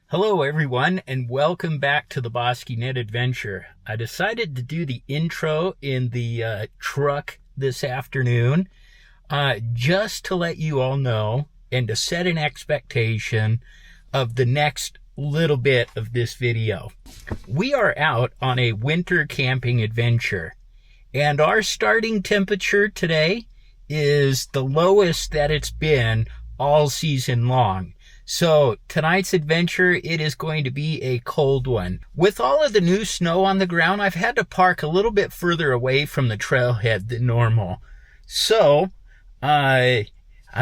Hello everyone, and welcome back to the bosqueenet adventure. I decided to do the intro in the truck this afternoon just to let you all know and to set an expectation of the next little bit of this video. We are out on a winter camping adventure, and our starting temperature today is the lowest that it's been all season long. So tonight's adventure, it is going to be a cold one. With all of the new snow on the ground, I've had to park a little bit further away from the trailhead than normal. So I've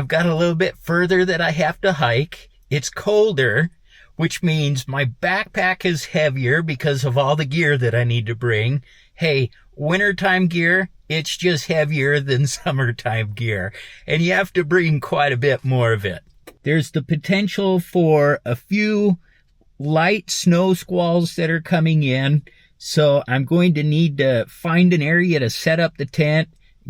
got a little bit further that I have to hike. It's colder, which means my backpack is heavier because of all the gear that I need to bring. Hey, wintertime gear, it's just heavier than summertime gear, and you have to bring quite a bit more of it. There's the potential for a few light snow squalls that are coming in, so I'm going to need to find an area to set up the tent,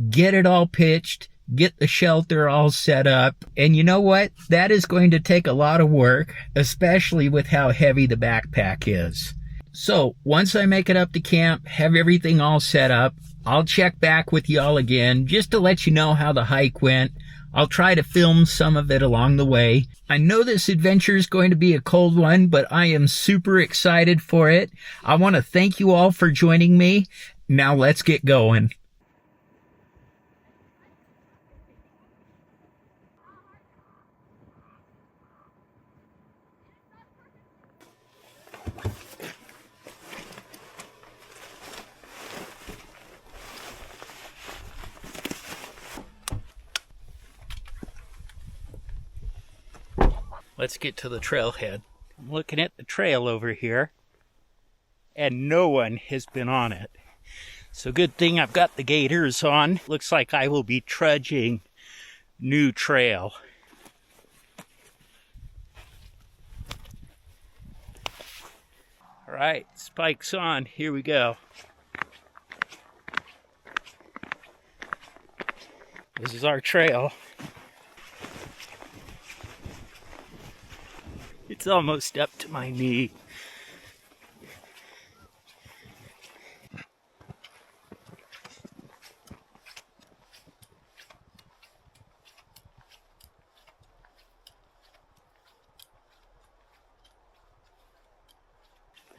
get it all pitched, get the shelter all set up, and you know what? That is going to take a lot of work, especially with how heavy the backpack is. So once I make it up to camp, have everything all set up, I'll check back with y'all again just to let you know how the hike went. I'll try to film some of it along the way. I know this adventure is going to be a cold one, but I am super excited for it. I want to thank you all for joining me. Now let's get going. Let's get to the trailhead. I'm looking at the trail over here, and no one has been on it. So good thing I've got the gaiters on. Looks like I will be trudging new trail. All right, spikes on. Here we go. This is our trail. It's almost up to my knee. I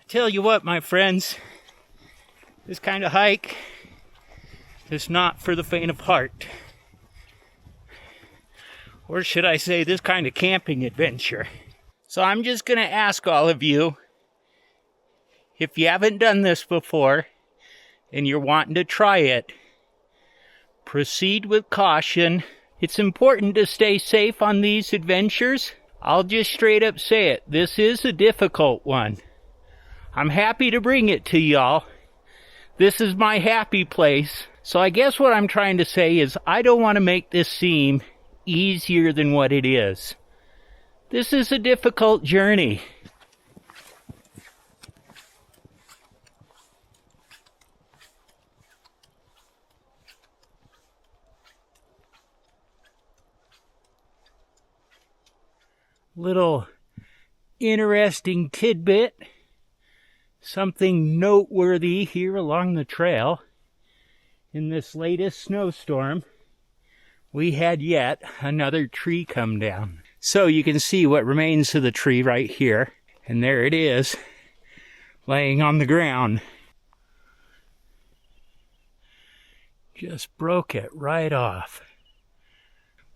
tell you what, my friends, this kind of hike is not for the faint of heart. Or should I say, this kind of camping adventure. So I'm just going to ask all of you, if you haven't done this before and you're wanting to try it, proceed with caution. It's important to stay safe on these adventures. I'll just straight up say it. This is a difficult one. I'm happy to bring it to y'all. This is my happy place. So I guess what I'm trying to say is I don't want to make this seem easier than what it is. This is a difficult journey. Little interesting tidbit, something noteworthy here along the trail. In this latest snowstorm, we had yet another tree come down. So you can see what remains of the tree right here. And there it is, laying on the ground. Just broke it right off.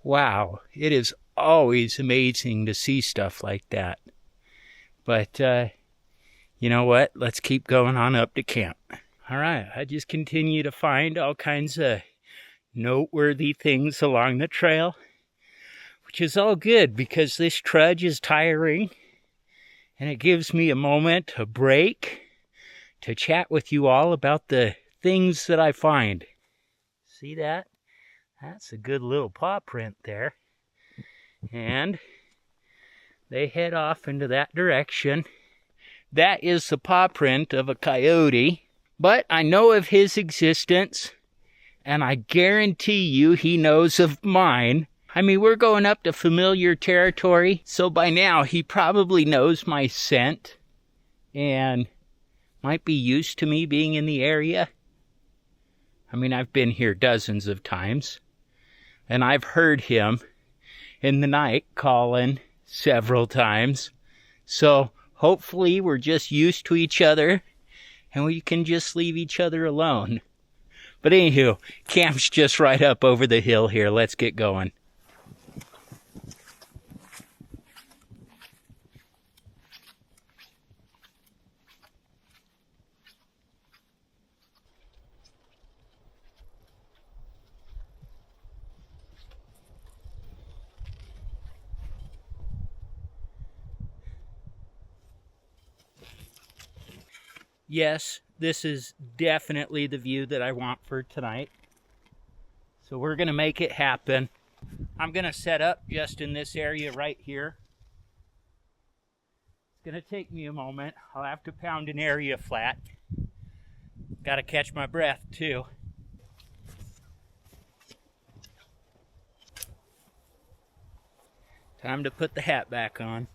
Wow, it is always amazing to see stuff like that. But, you know what? Let's keep going on up to camp. All right, I just continue to find all kinds of noteworthy things along the trail, which is all good because this trudge is tiring and it gives me a moment to break, to chat with you all about the things that I find. See that? That's a good little paw print there. And they head off into that direction. That is the paw print of a coyote, but I know of his existence, and I guarantee you he knows of mine. I mean, we're going up to familiar territory, so by now he probably knows my scent and might be used to me being in the area. I mean, I've been here dozens of times, and I've heard him in the night calling several times. So hopefully we're just used to each other and we can just leave each other alone. But anywho, camp's just right up over the hill here. Let's get going. Yes, this is definitely the view that I want for tonight. So we're going to make it happen. I'm going to set up just in this area right here. It's going to take me a moment. I'll have to pound an area flat. Got to catch my breath too. Time to put the hat back on.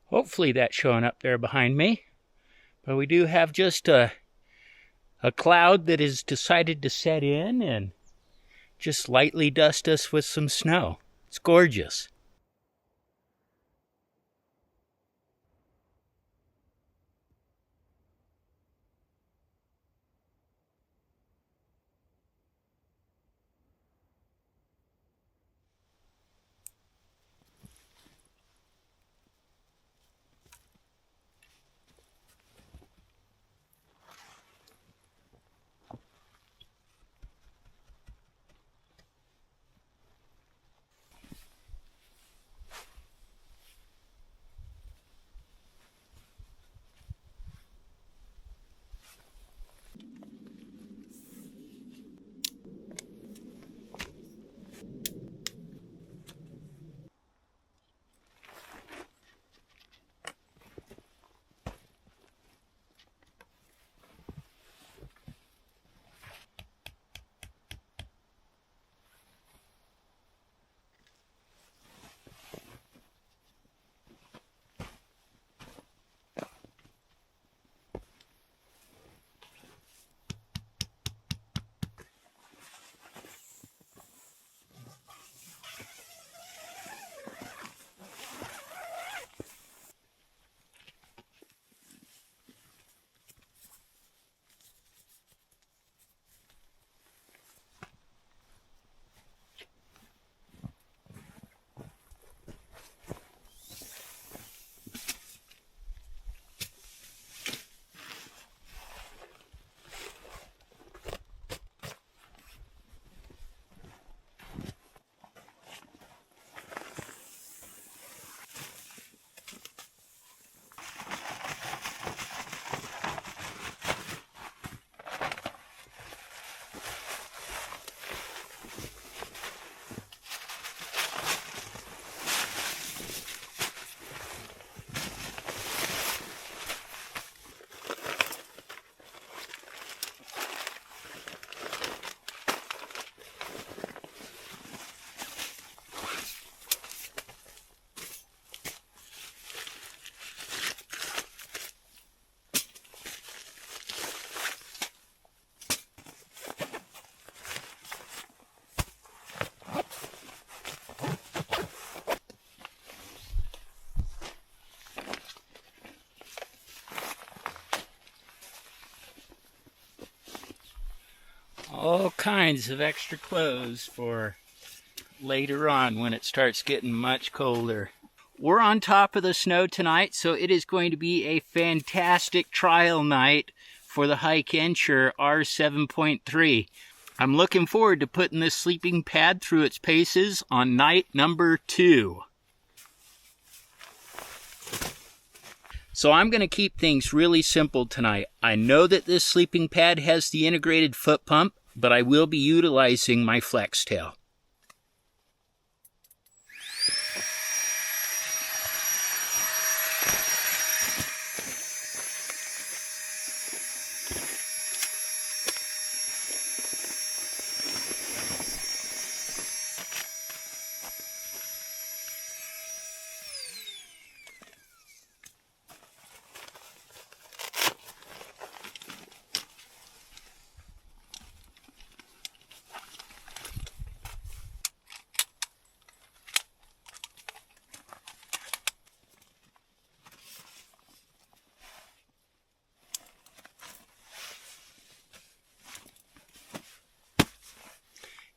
Hopefully that's showing up there behind me. But we do have just a cloud that has decided to set in and just lightly dust us with some snow. It's gorgeous. all kinds of extra clothes for later on when it starts getting much colder. We're on top of the snow tonight, so it is going to be a fantastic trial night for the Hikenture R7.3. I'm looking forward to putting this sleeping pad through its paces on night number 2. So I'm going to keep things really simple tonight. I know that this sleeping pad has the integrated foot pump, but I will be utilizing my flex tail.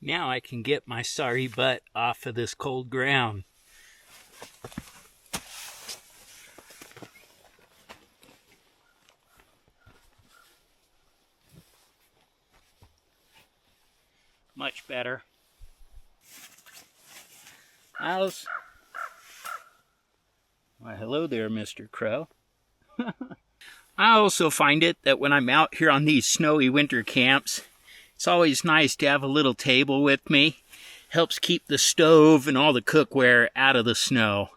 Now I can get my sorry butt off of this cold ground. Much better. Alice. Why, hello there, Mr. Crow. I also find it that when I'm out here on these snowy winter camps, it's always nice to have a little table with me. Helps keep the stove and all the cookware out of the snow.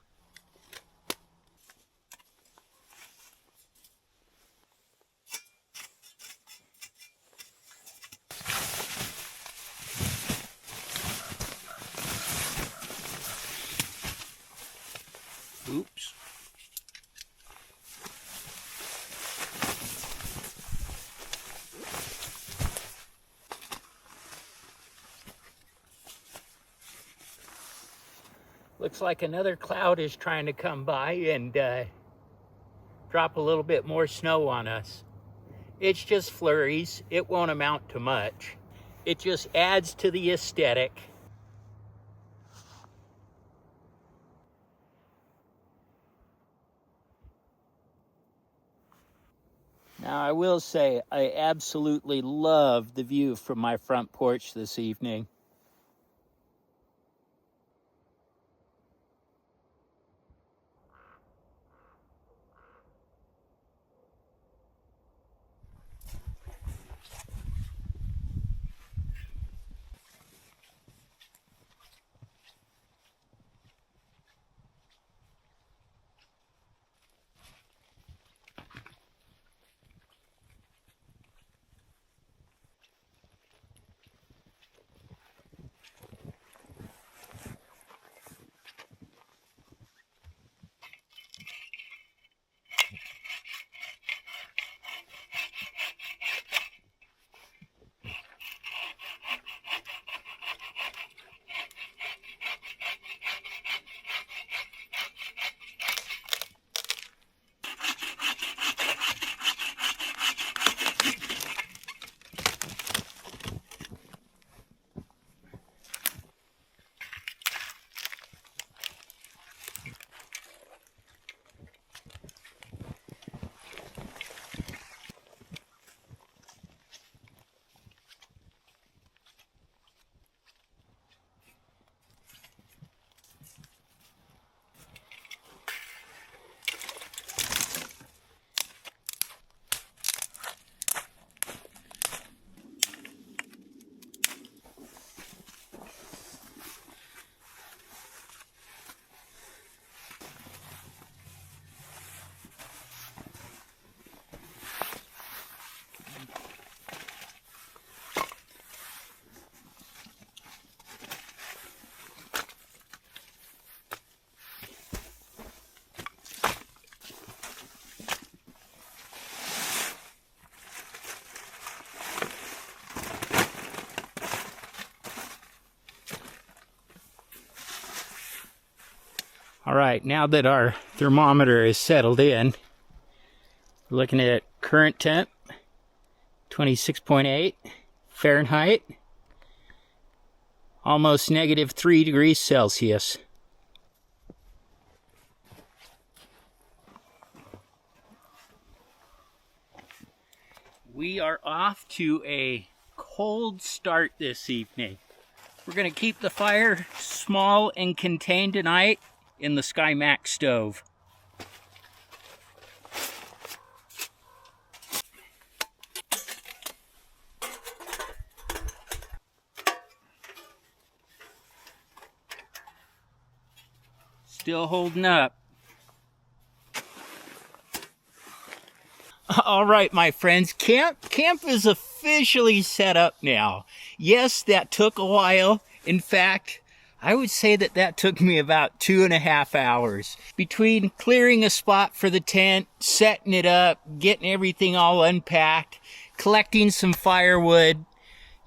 Oops. Looks like another cloud is trying to come by and drop a little bit more snow on us. It's just flurries. It won't amount to much. It just adds to the aesthetic. Now, I will say I absolutely love the view from my front porch this evening. All right, now that our thermometer is settled in, we're looking at current temp, 26.8, Fahrenheit. Almost -3 degrees Celsius. We are off to a cold start this evening. We're going to keep the fire small and contained tonight in the SkyMax stove. Still holding up. All right, my friends, camp is officially set up now. Yes, that took a while. In fact, I would say that took me about 2.5 hours. Between clearing a spot for the tent, setting it up, getting everything all unpacked, collecting some firewood.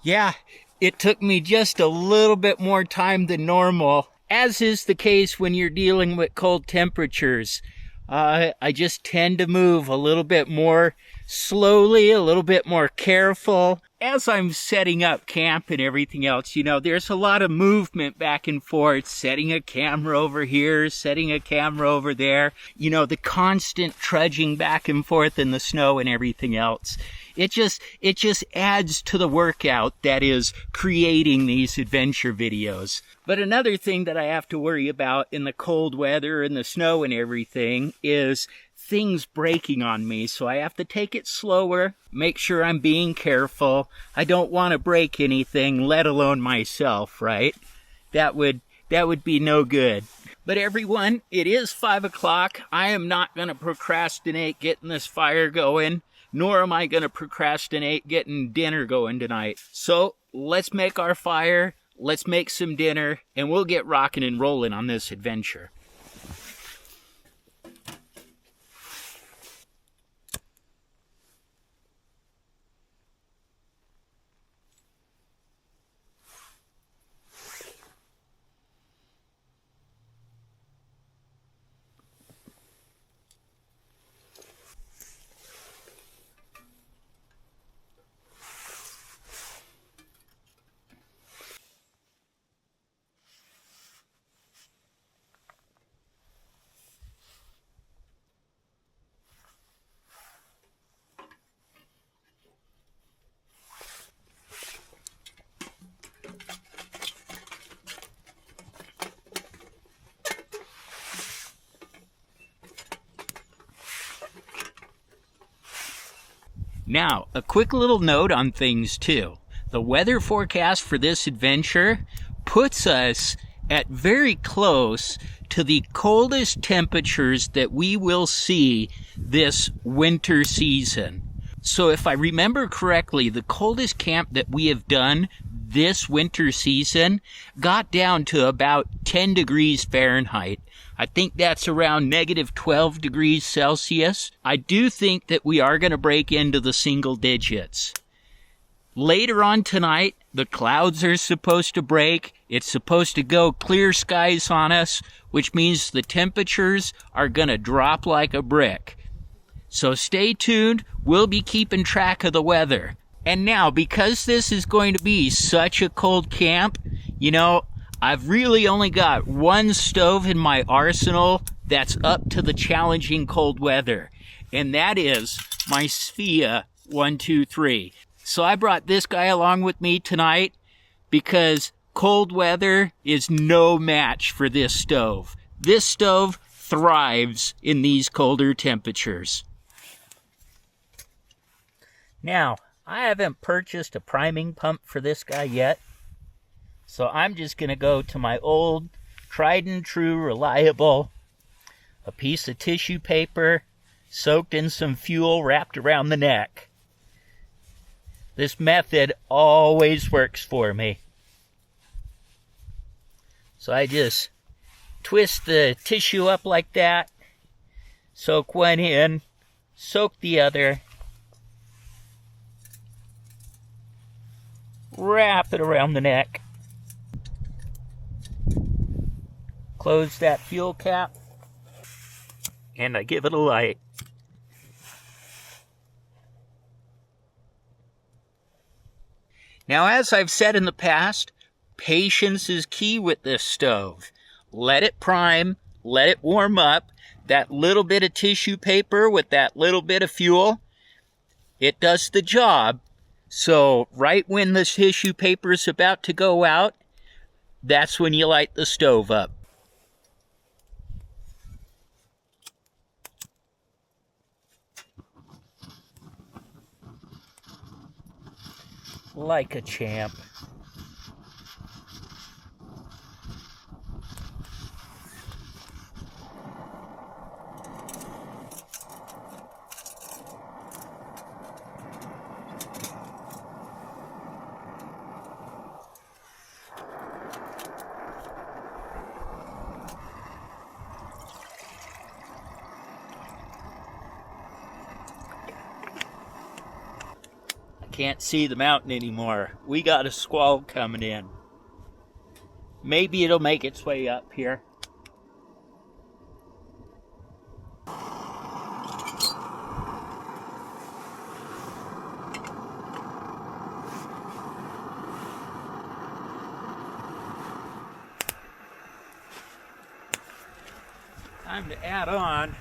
Yeah, it took me just a little bit more time than normal, as is the case when you're dealing with cold temperatures. I just tend to move a little bit more slowly, a little bit more careful. As I'm setting up camp and everything else, you know, there's a lot of movement back and forth, setting a camera over here, setting a camera over there. You know, the constant trudging back and forth in the snow and everything else. It just adds to the workout that is creating these adventure videos. But another thing that I have to worry about in the cold weather and the snow and everything is things breaking on me. So I have to take it slower, make sure I'm being careful. I don't want to break anything, let alone myself, right? That would be no good. But everyone, it is 5 o'clock. I am not going to procrastinate getting this fire going, nor am I going to procrastinate getting dinner going tonight. So let's make our fire, let's make some dinner, and we'll get rocking and rolling on this adventure. Now, a quick little note on things too. The weather forecast for this adventure puts us at very close to the coldest temperatures that we will see this winter season. So if I remember correctly, the coldest camp that we have done this winter season got down to about 10 degrees Fahrenheit. I think that's around -12 degrees Celsius. I do think that we are going to break into the single digits. Later on tonight, the clouds are supposed to break. It's supposed to go clear skies on us, which means the temperatures are going to drop like a brick. So stay tuned. We'll be keeping track of the weather. And now, because this is going to be such a cold camp, you know, I've really only got one stove in my arsenal that's up to the challenging cold weather, and that is my Sfia 123. So I brought this guy along with me tonight because cold weather is no match for this stove. This stove thrives in these colder temperatures. Now, I haven't purchased a priming pump for this guy yet. So I'm just going to go to my old, tried and true, reliable, a piece of tissue paper soaked in some fuel wrapped around the neck. This method always works for me. So I just twist the tissue up like that, soak one in, soak the other, wrap it around the neck. Close that fuel cap, and I give it a light. Now, as I've said in the past, patience is key with this stove. Let it prime, let it warm up. That little bit of tissue paper with that little bit of fuel, it does the job. So right when the tissue paper is about to go out, that's when you light the stove up. Like a champ. Can't see the mountain anymore. We got a squall coming in. Maybe it'll make its way up here. Time to add on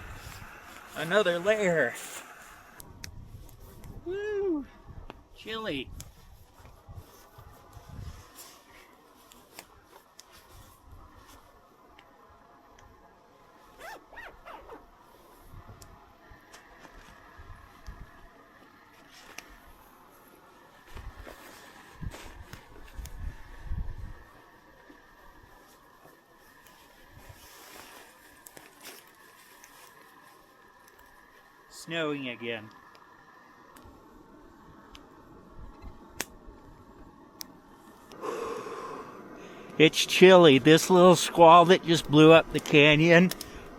another layer. Woo! Chilly. Snowing again. It's chilly. This little squall that just blew up the canyon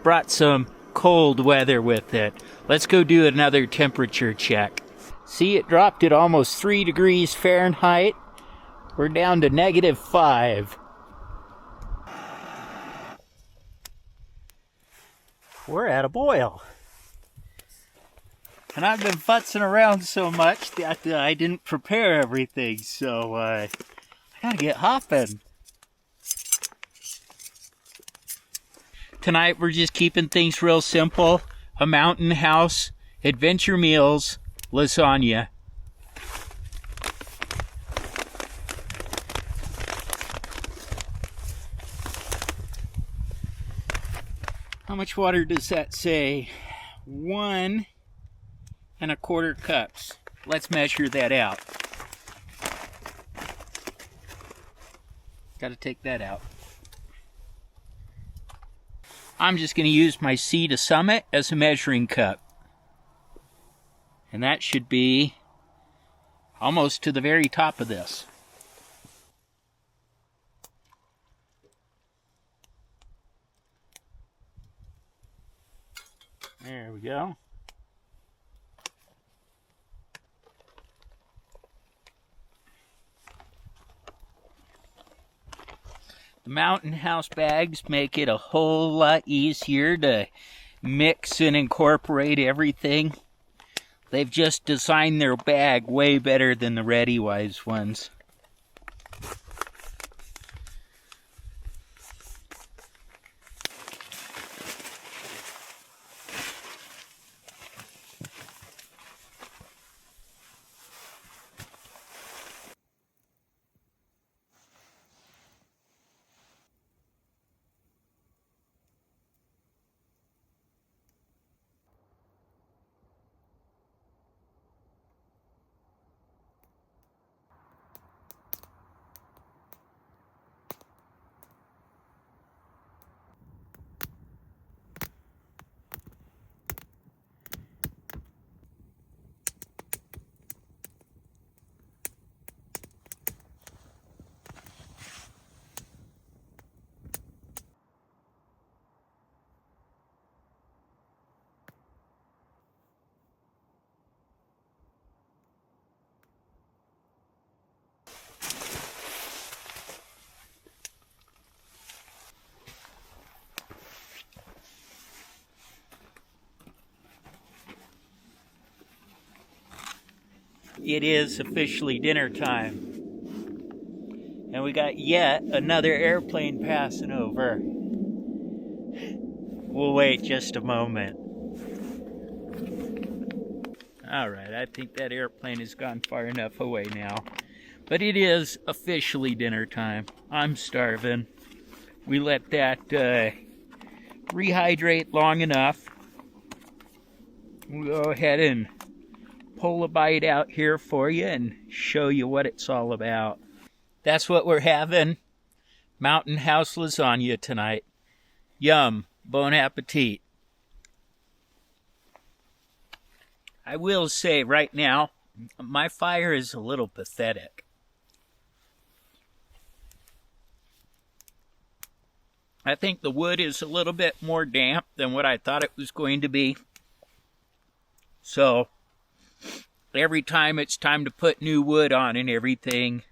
brought some cold weather with it. Let's go do another temperature check. See, it dropped at almost 3 degrees Fahrenheit. We're down to -5. We're at a boil. And I've been futzing around so much that I didn't prepare everything, so I gotta get hopping. Tonight we're just keeping things real simple. A mountain house, adventure meals, lasagna. How much water does that say? 1 1/4 cups. Let's measure that out. Got to take that out. I'm just going to use my Sea to Summit as a measuring cup. And that should be almost to the very top of this. There we go. The Mountain House bags make it a whole lot easier to mix and incorporate everything. They've just designed their bag way better than the ReadyWise ones. It is officially dinner time. we got yet another airplane passing over. We'll wait just a moment. All right, I think that airplane has gone far enough away now. But it is officially dinner time. I'm starving. We let that rehydrate long enough. We'll go ahead and pull a bite out here for you and show you what it's all about. That's what we're having. Mountain House lasagna tonight. Yum. Bon appetit. I will say right now, my fire is a little pathetic. I think the wood is a little bit more damp than what I thought it was going to be. So, every time it's time to put new wood on and everything,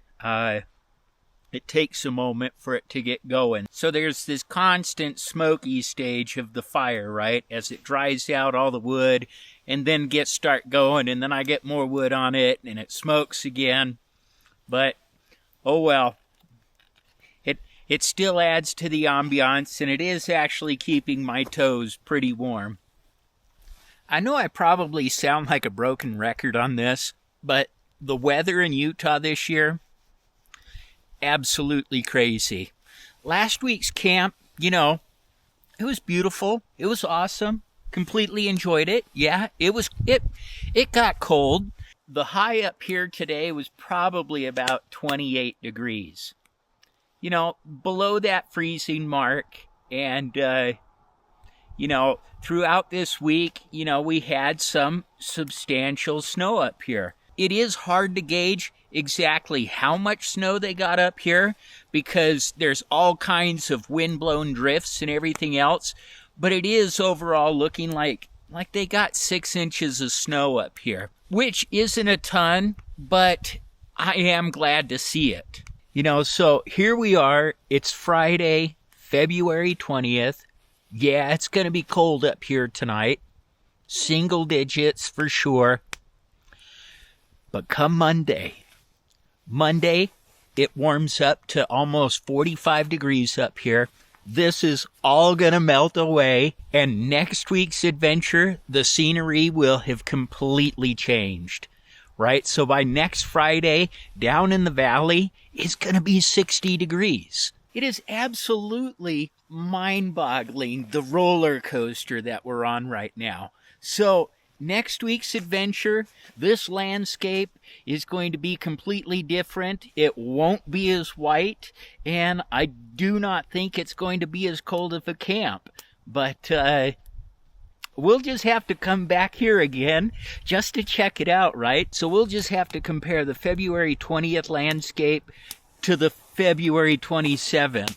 it takes a moment for it to get going. So there's this constant smoky stage of the fire, right? As it dries out all the wood and then start going, and then I get more wood on it and it smokes again. But, oh well. It still adds to the ambiance, and it is actually keeping my toes pretty warm. I know I probably sound like a broken record on this, but the weather in Utah this year, absolutely crazy. Last week's camp, it was beautiful. It was awesome. Completely enjoyed it. Yeah, it got cold. The high up here today was probably about 28 degrees. Below that freezing mark. And, throughout this week, we had some substantial snow up here. It is hard to gauge exactly how much snow they got up here because there's all kinds of wind-blown drifts and everything else. But it is overall looking like they got 6 inches of snow up here, which isn't a ton, but I am glad to see it. So here we are. It's Friday, February 20th. Yeah, it's going to be cold up here tonight. Single digits for sure. But come Monday, it warms up to almost 45 degrees up here. This is all going to melt away. And next week's adventure, the scenery will have completely changed. Right? So by next Friday, down in the valley, it's going to be 60 degrees. It is absolutely mind-boggling, the roller coaster that we're on right now. So next week's adventure, this landscape is going to be completely different. It won't be as white, and I do not think it's going to be as cold of a camp. But we'll just have to come back here again just to check it out, right? So we'll just have to compare the February 20th landscape to the February 27th.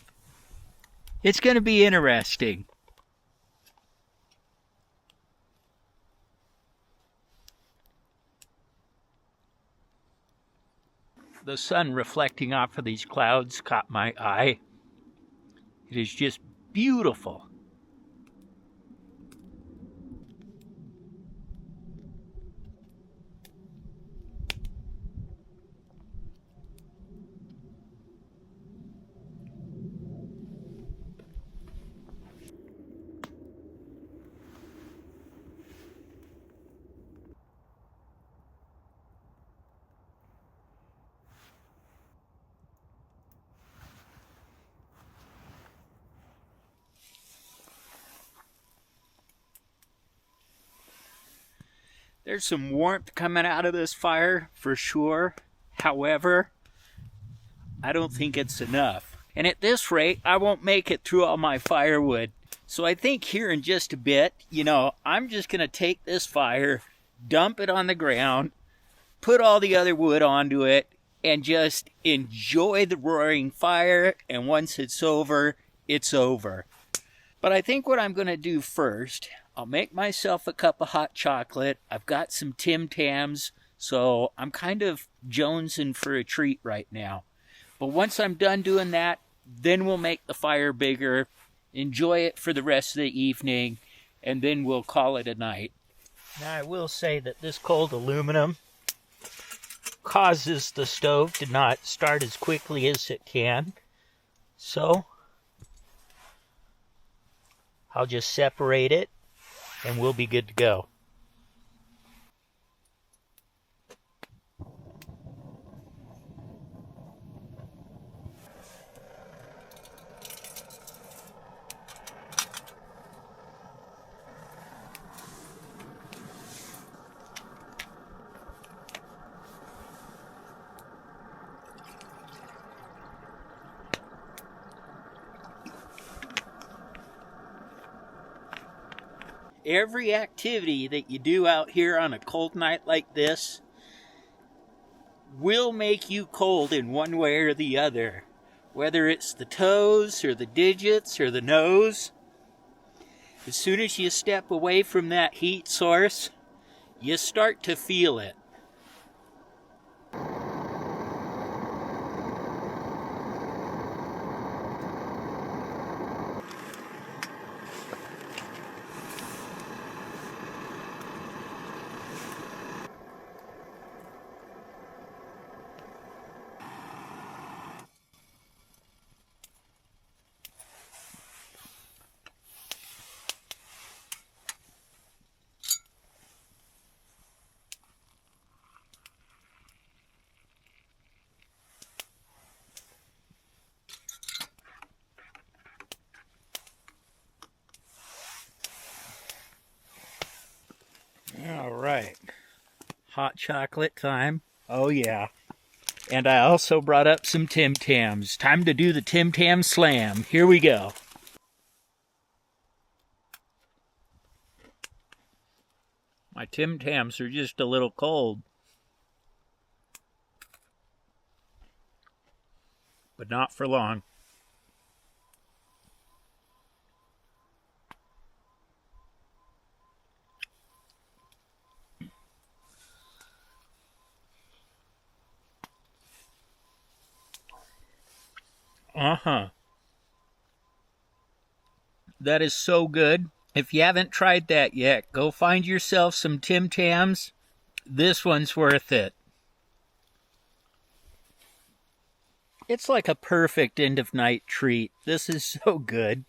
It's going to be interesting. The sun reflecting off of these clouds caught my eye. It is just beautiful. There's some warmth coming out of this fire for sure. However, I don't think it's enough. And at this rate, I won't make it through all my firewood. So I think here in just a bit, I'm just going to take this fire, dump it on the ground, put all the other wood onto it, and just enjoy the roaring fire. And once it's over, it's over. But I think what I'm going to do first, I'll make myself a cup of hot chocolate. I've got some Tim Tams, so I'm kind of jonesing for a treat right now. But once I'm done doing that, then we'll make the fire bigger, enjoy it for the rest of the evening, and then we'll call it a night. Now I will say that this cold aluminum causes the stove to not start as quickly as it can. So I'll just separate it and we'll be good to go. Every activity that you do out here on a cold night like this will make you cold in one way or the other. Whether it's the toes or the digits or the nose, as soon as you step away from that heat source, you start to feel it. All right, hot chocolate time. Oh yeah. And I also brought up some Tim Tams. Time to do the Tim Tam slam. Here we go. My Tim Tams are just a little cold. But not for long. That is so good. If you haven't tried that yet, go find yourself some Tim Tams. This one's worth it. It's like a perfect end of night treat. This is so good.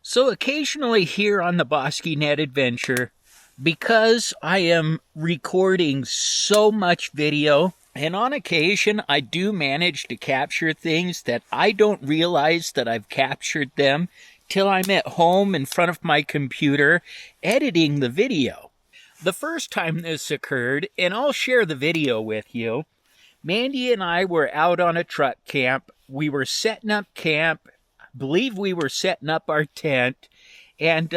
So occasionally here on the bosqueenet adventure, because I am recording so much video, and on occasion I do manage to capture things that I don't realize that I've captured them till I'm at home in front of my computer editing the video. The first time this occurred, and I'll share the video with you, Mandy and I were out on a truck camp. We were setting up camp. Believe we were setting up our tent, and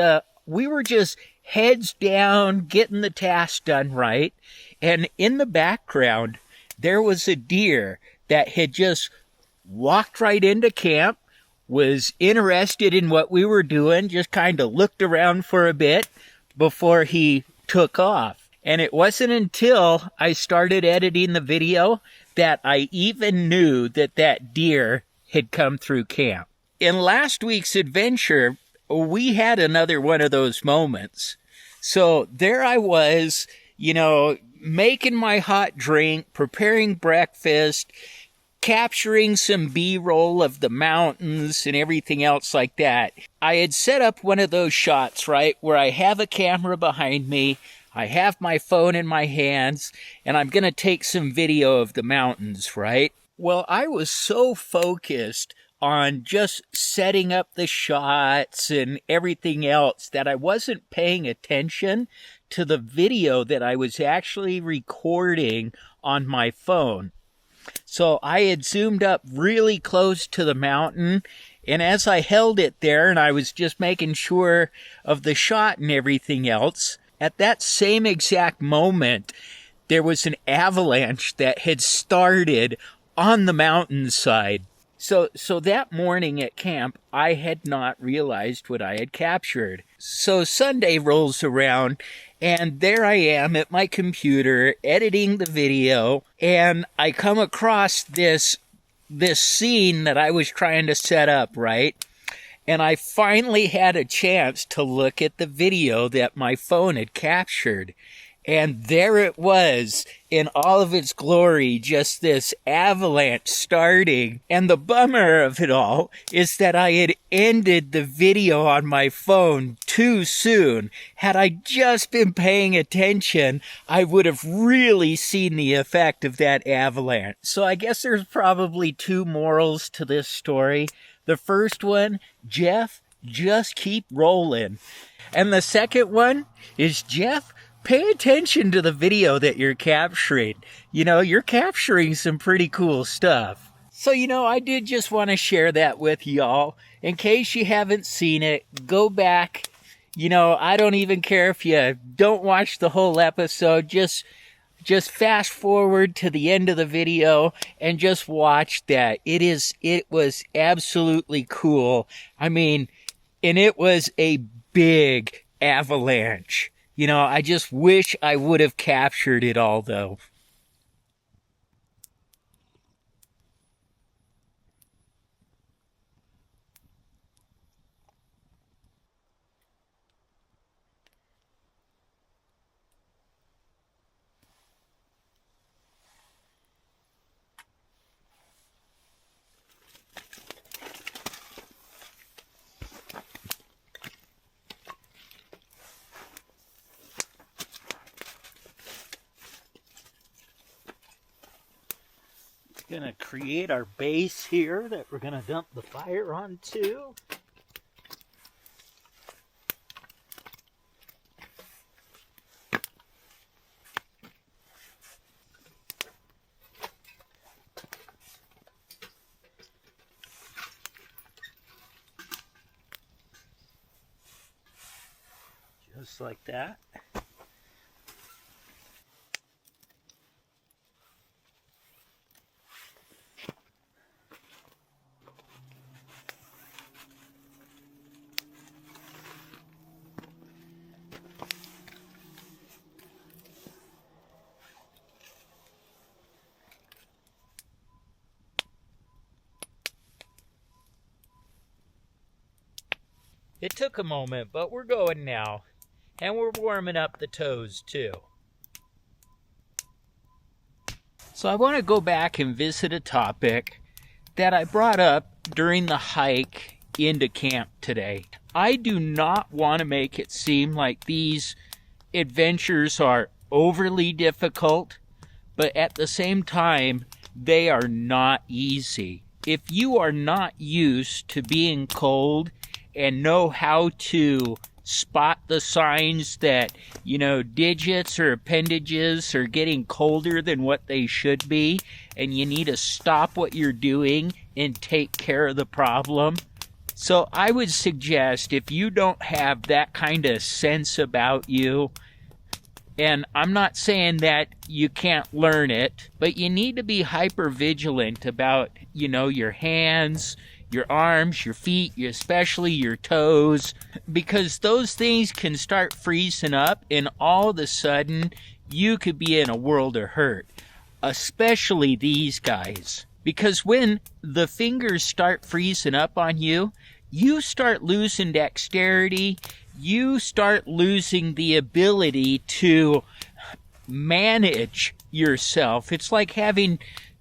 we were just heads down getting the task done right. And in the background there was a deer that had just walked right into camp, was interested in what we were doing, just kind of looked around for a bit before he took off. And it wasn't until I started editing the video that I even knew that that deer had come through camp. In last week's adventure, we had another one of those moments. So there I was, making my hot drink, preparing breakfast, capturing some B-roll of the mountains and everything else like that. I had set up one of those shots, right, where I have a camera behind me, I have my phone in my hands, and I'm going to take some video of the mountains, right? Well, I was so focused on just setting up the shots and everything else that I wasn't paying attention to the video that I was actually recording on my phone. So I had zoomed up really close to the mountain, and as I held it there and I was just making sure of the shot and everything else, at that same exact moment there was an avalanche that had started on the mountainside. So that morning at camp, I had not realized what I had captured. So Sunday rolls around, and there I am at my computer editing the video, and I come across this this scene that I was trying to set up, right? And I finally had a chance to look at the video that my phone had captured. And there it was in all of its glory, just this avalanche starting. And the bummer of it all is that I had ended the video on my phone too soon. Had I just been paying attention, I would have really seen the effect of that avalanche. So I guess there's probably two morals to this story. The first one, Jeff, just keep rolling. And the second one is, Jeff, pay attention to the video that you're capturing. You know, you're capturing some pretty cool stuff. So, you know, I did just want to share that with y'all. In case you haven't seen it, go back. You know, I don't even care if you don't watch the whole episode. Just fast forward to the end of the video and just watch that. It was absolutely cool. I mean, and it was a big avalanche. You know, I just wish I would have captured it all, though. Gonna create our base here that we're gonna dump the fire onto. Just like that. It took a moment, but we're going now. And we're warming up the toes, too. So I want to go back and visit a topic that I brought up during the hike into camp today. I do not want to make it seem like these adventures are overly difficult, but at the same time, they are not easy. If you are not used to being cold and know how to spot the signs that, you know, digits or appendages are getting colder than what they should be, and you need to stop what you're doing and take care of the problem. So I would suggest, if you don't have that kind of sense about you, and I'm not saying that you can't learn it, but you need to be hyper vigilant about, you know, your hands, your arms, your feet, especially your toes, because those things can start freezing up and all of a sudden you could be in a world of hurt, especially these guys. Because when the fingers start freezing up on you, you start losing dexterity, you start losing the ability to manage yourself. It's like having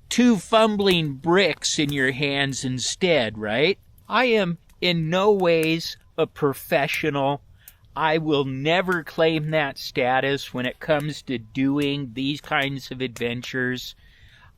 two fumbling bricks in your hands instead, right? I am in no ways a professional. I will never claim that status when it comes to doing these kinds of adventures.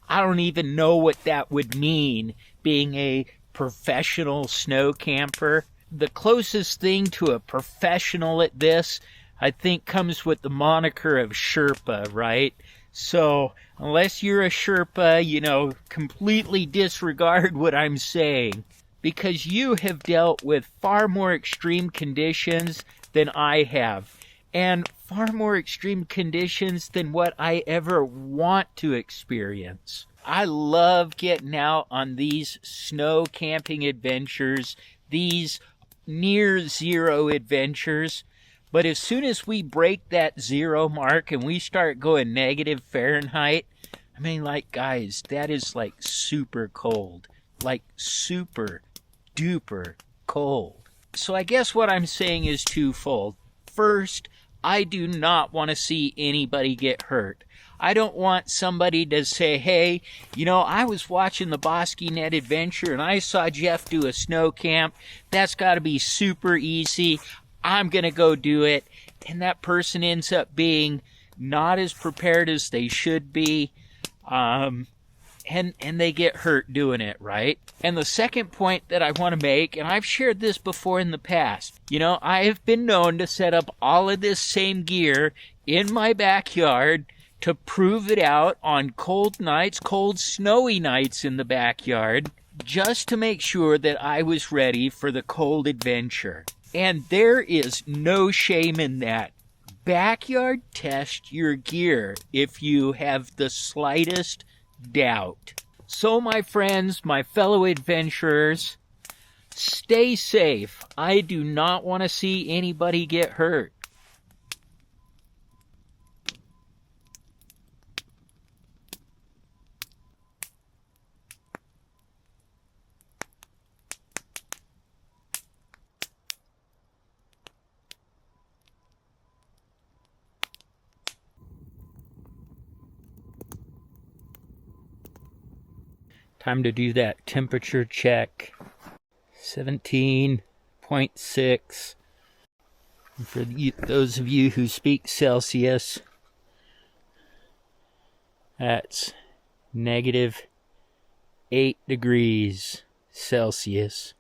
I don't even know what that would mean, being a professional snow camper. The closest thing to a professional at this, I think, comes with the moniker of Sherpa, right? So, unless you're a Sherpa, you know, completely disregard what I'm saying. Because you have dealt with far more extreme conditions than I have. And far more extreme conditions than what I ever want to experience. I love getting out on these snow camping adventures, these near zero adventures. But as soon as we break that zero mark and we start going negative Fahrenheit, I mean, like, guys, that is like super cold. Like, super duper cold. So I guess what I'm saying is twofold. First, I do not want to see anybody get hurt. I don't want somebody to say, hey, you know, I was watching the bosqueenet adventure and I saw Jeff do a snow camp. That's got to be super easy. I'm going to go do it. And that person ends up being not as prepared as they should be. And they get hurt doing it, right? And the second point that I want to make, and I've shared this before in the past, you know, I have been known to set up all of this same gear in my backyard to prove it out on cold nights, cold snowy nights in the backyard, just to make sure that I was ready for the cold adventure. And there is no shame in that. Backyard test your gear if you have the slightest doubt. So, my friends, my fellow adventurers, stay safe. I do not want to see anybody get hurt. Time to do that temperature check. 17.6. For those of you who speak Celsius, that's -8 degrees Celsius.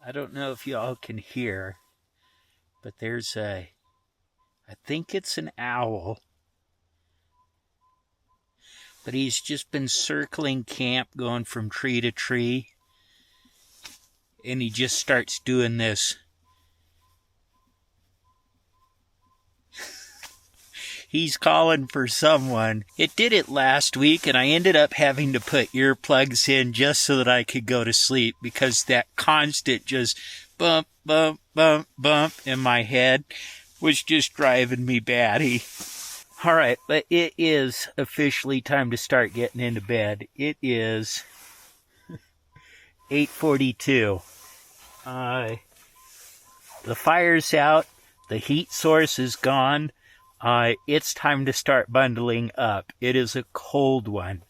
I don't know if y'all can hear, but there's I think it's an owl, but he's just been circling camp, going from tree to tree, and he just starts doing this. He's calling for someone. It did it last week, and I ended up having to put earplugs in just so that I could go to sleep, because that constant just bump, bump, bump, bump in my head was just driving me batty. All right, but it is officially time to start getting into bed. It is 8:42. The fire's out. The heat source is gone. It's time to start bundling up. It is a cold one.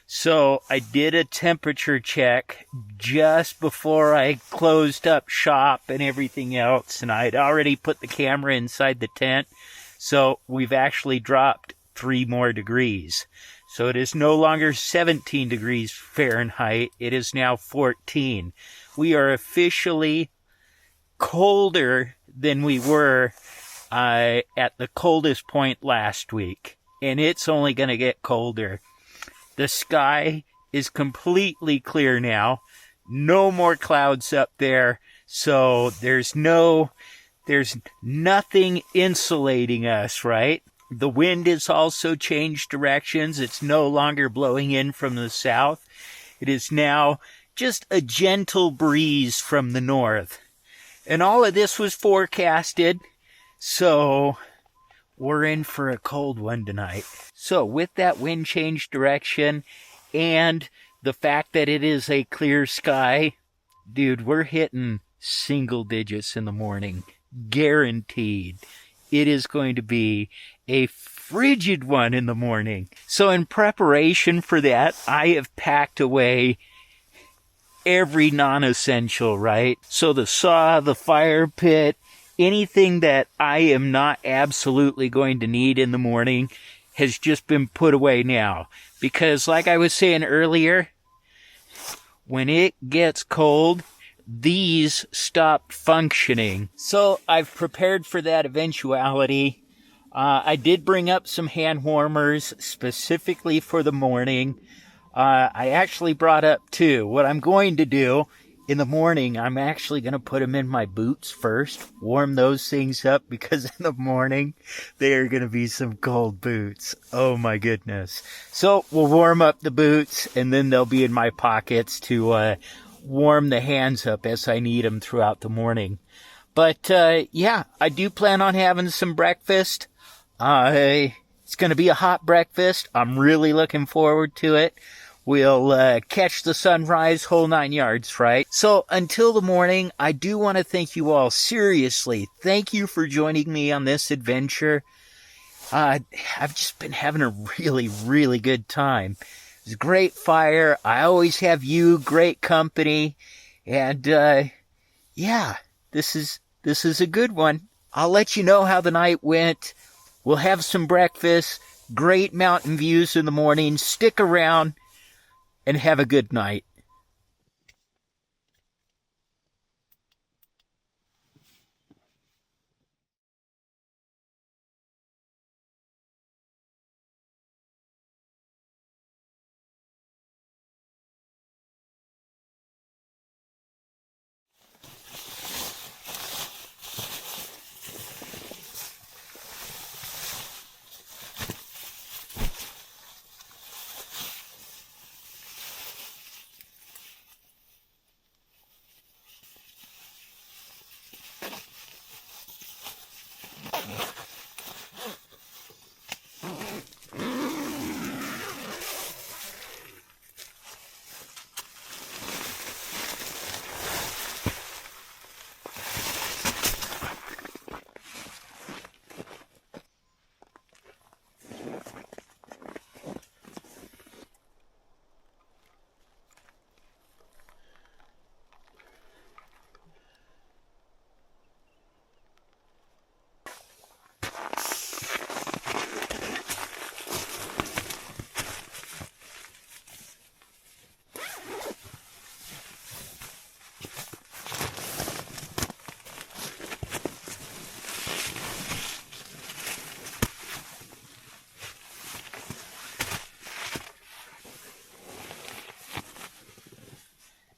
So I did a temperature check just before I closed up shop and everything else, and I'd already put the camera inside the tent. So we've actually dropped 3 more degrees. So it is no longer 17 degrees Fahrenheit. It is now 14. We are officially colder than we were at the coldest point last week, and it's only going to get colder. The sky is completely clear now. No more clouds up there, so there's nothing insulating us, right? The wind has also changed directions. It's no longer blowing in from the south. It is now just a gentle breeze from the north. And all of this was forecasted. So, we're in for a cold one tonight. So, with that wind change direction and the fact that it is a clear sky, dude, we're hitting single digits in the morning. Guaranteed. It is going to be a frigid one in the morning. So, in preparation for that, I have packed away every non-essential, right? So, the saw, the fire pit, anything that I am not absolutely going to need in the morning has just been put away now. Because like I was saying earlier, when it gets cold, these stop functioning. So I've prepared for that eventuality. I did bring up some hand warmers specifically for the morning. I actually brought up two. What I'm going to do in the morning, I'm actually going to put them in my boots first, warm those things up, because in the morning, they are going to be some cold boots. Oh my goodness. So we'll warm up the boots, and then they'll be in my pockets to warm the hands up as I need them throughout the morning. But yeah, I do plan on having some breakfast. It's going to be a hot breakfast. I'm really looking forward to it. We'll catch the sunrise, whole 9 yards, right? So until the morning, I do want to thank you all. Seriously, thank you for joining me on this adventure. I've just been having a really, really good time. It's a great fire. I always have you, great company. And yeah, this is a good one. I'll let you know how the night went. We'll have some breakfast, great mountain views in the morning. Stick around. And have a good night.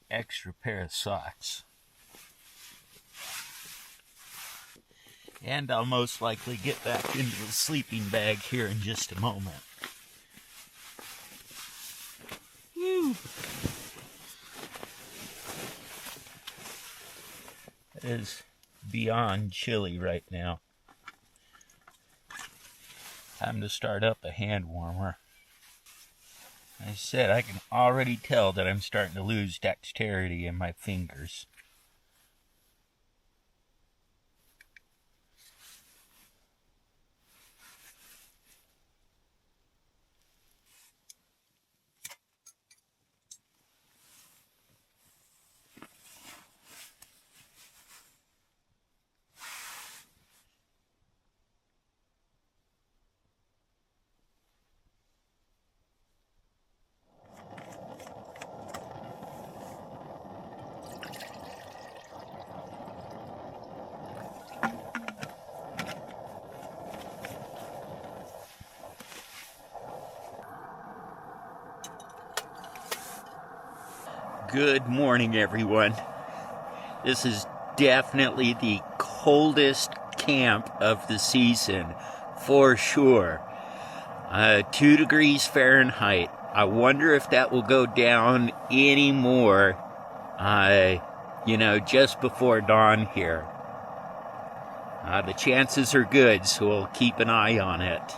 Extra pair of socks. And I'll most likely get back into the sleeping bag here in just a moment. Whew. It is beyond chilly right now. Time to start up a hand warmer. I said I can already tell that I'm starting to lose dexterity in my fingers. Good morning, everyone. This is definitely the coldest camp of the season, for sure. 2 degrees Fahrenheit. I wonder if that will go down any more, just before dawn here. The chances are good, so we'll keep an eye on it.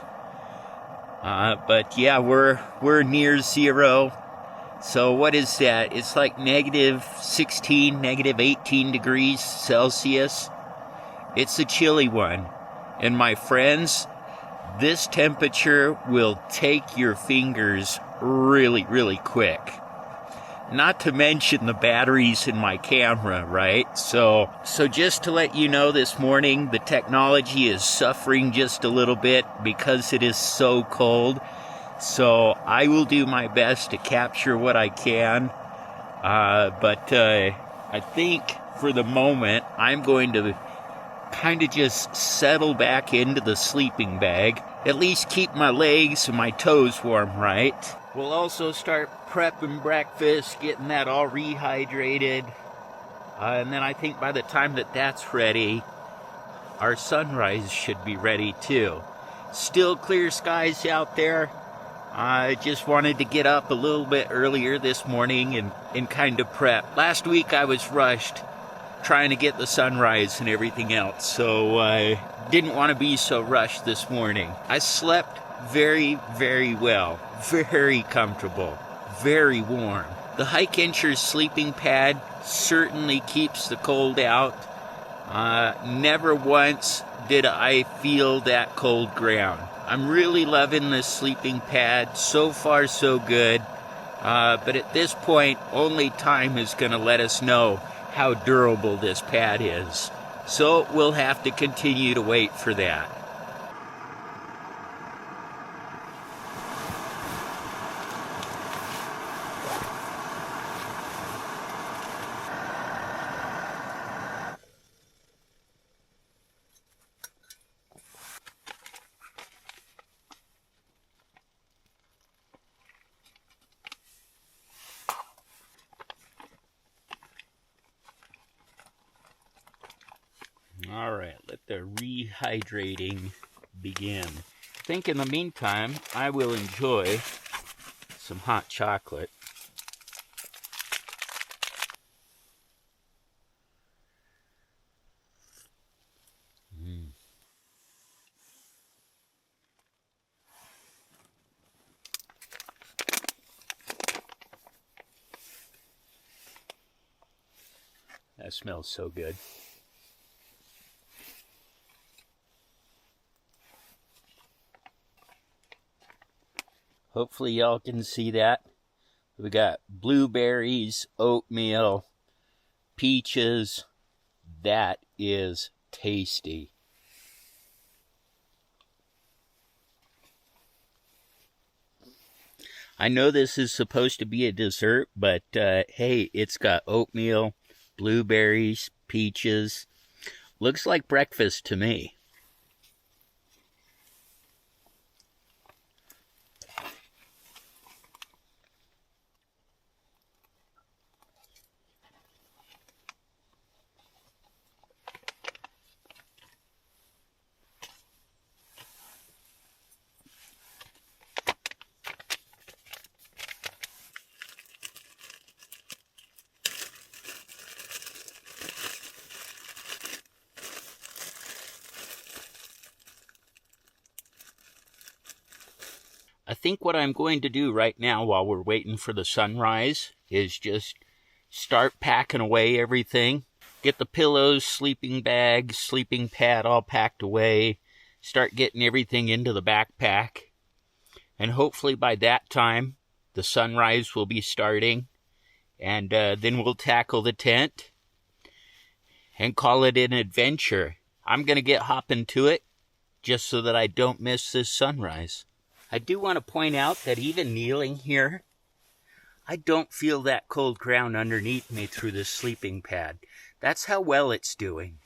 But yeah, we're near zero. So what is that? It's like -16, -18 degrees Celsius. It's a chilly one. And my friends, this temperature will take your fingers really, really quick. Not to mention the batteries in my camera, right? So just to let you know, this morning, the technology is suffering just a little bit because it is so cold. So I will do my best to capture what I can. But I think for the moment, I'm going to kind of just settle back into the sleeping bag. At least keep my legs and my toes warm, right? We'll also start prepping breakfast, getting that all rehydrated. And then I think by the time that that's ready, our sunrise should be ready too. Still clear skies out there. I just wanted to get up a little bit earlier this morning and kind of prep. Last week I was rushed trying to get the sunrise and everything else, so I didn't want to be so rushed this morning. I slept very, very well, very comfortable, very warm. The Hikenture sleeping pad certainly keeps the cold out. Never once did I feel that cold ground. I'm really loving this sleeping pad. So far, so good. But at this point, only time is going to let us know how durable this pad is. So we'll have to continue to wait for that. All right, let the rehydrating begin. I think in the meantime, I will enjoy some hot chocolate. That smells so good. Hopefully y'all can see that. We got blueberries, oatmeal, peaches. That is tasty. I know this is supposed to be a dessert, but hey, it's got oatmeal, blueberries, peaches. Looks like breakfast to me. I think what I'm going to do right now while we're waiting for the sunrise is just start packing away everything. Get the pillows, sleeping bag, sleeping pad all packed away. Start getting everything into the backpack. And hopefully by that time, the sunrise will be starting. And then we'll tackle the tent and call it an adventure. I'm going to get hopping to it just so that I don't miss this sunrise. I do want to point out that even kneeling here, I don't feel that cold ground underneath me through this sleeping pad. That's how well it's doing.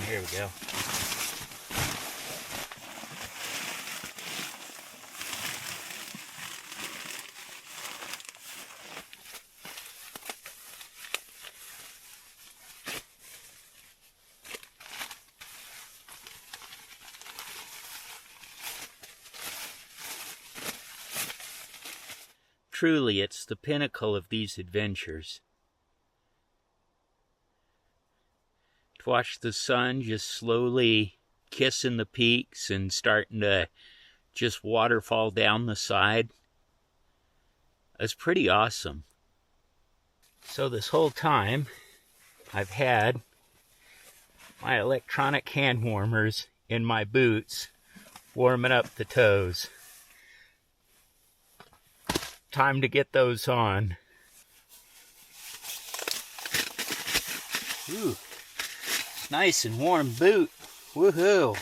There we go. Truly, it's the pinnacle of these adventures. To watch the sun just slowly kissing the peaks and starting to just waterfall down the side. That's pretty awesome. So this whole time, I've had my electronic hand warmers in my boots, warming up the toes. Time to get those on. Ooh, nice and warm boot. Woohoo!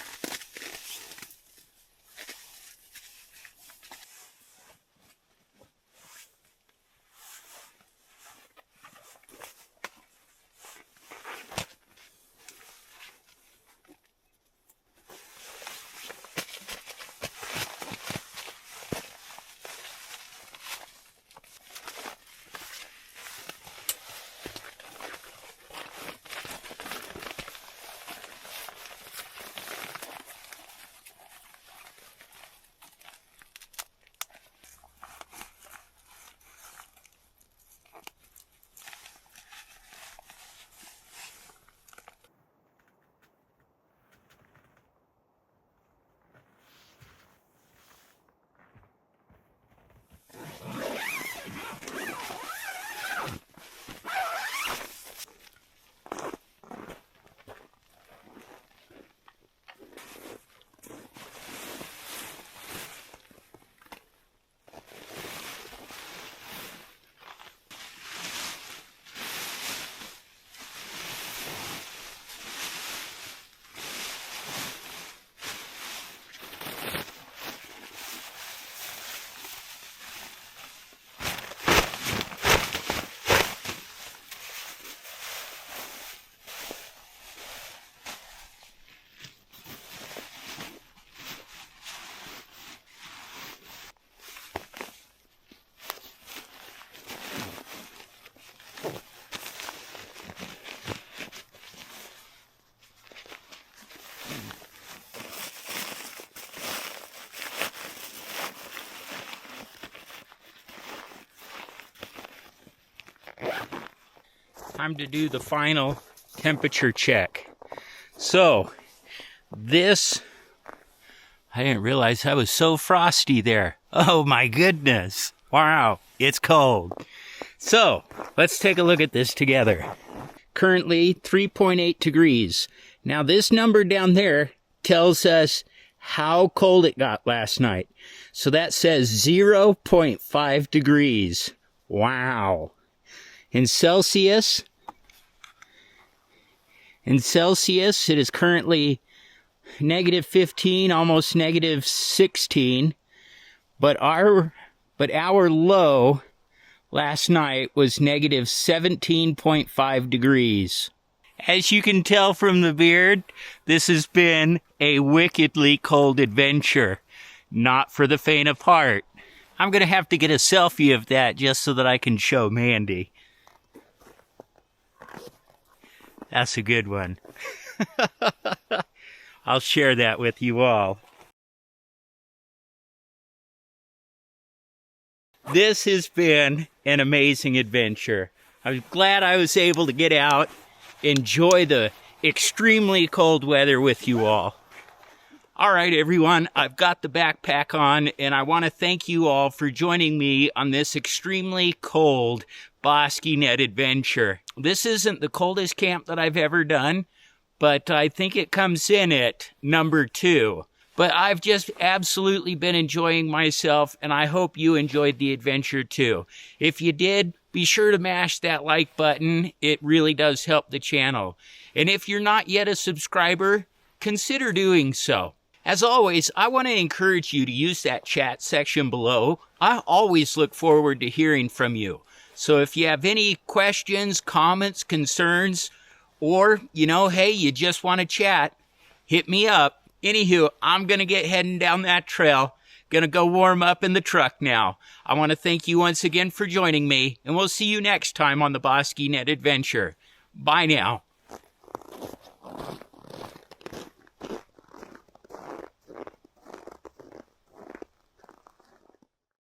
Time to do the final temperature check. So, I didn't realize I was so frosty there. Oh my goodness. Wow, it's cold. So, let's take a look at this together. Currently 3.8 degrees. Now this number down there tells us how cold it got last night. So that says 0.5 degrees. Wow. In Celsius, it is currently negative 15, almost negative 16. But our low last night was negative 17.5 degrees. As you can tell from the beard, this has been a wickedly cold adventure. Not for the faint of heart. I'm going to have to get a selfie of that just so that I can show Mandy. That's a good one. I'll share that with you all. This has been an amazing adventure. I'm glad I was able to get out, enjoy the extremely cold weather with you all. All right, everyone, I've got the backpack on, and I want to thank you all for joining me on this extremely cold bosqueenet adventure. This isn't the coldest camp that I've ever done, but I think it comes in at number 2. But I've just absolutely been enjoying myself, and I hope you enjoyed the adventure too. If you did, be sure to mash that like button. It really does help the channel. And if you're not yet a subscriber, consider doing so. As always, I want to encourage you to use that chat section below. I always look forward to hearing from you. So if you have any questions, comments, concerns, or, hey, you just want to chat, hit me up. Anywho, I'm going to get heading down that trail. Going to go warm up in the truck now. I want to thank you once again for joining me, and we'll see you next time on the bosqueenet adventure. Bye now.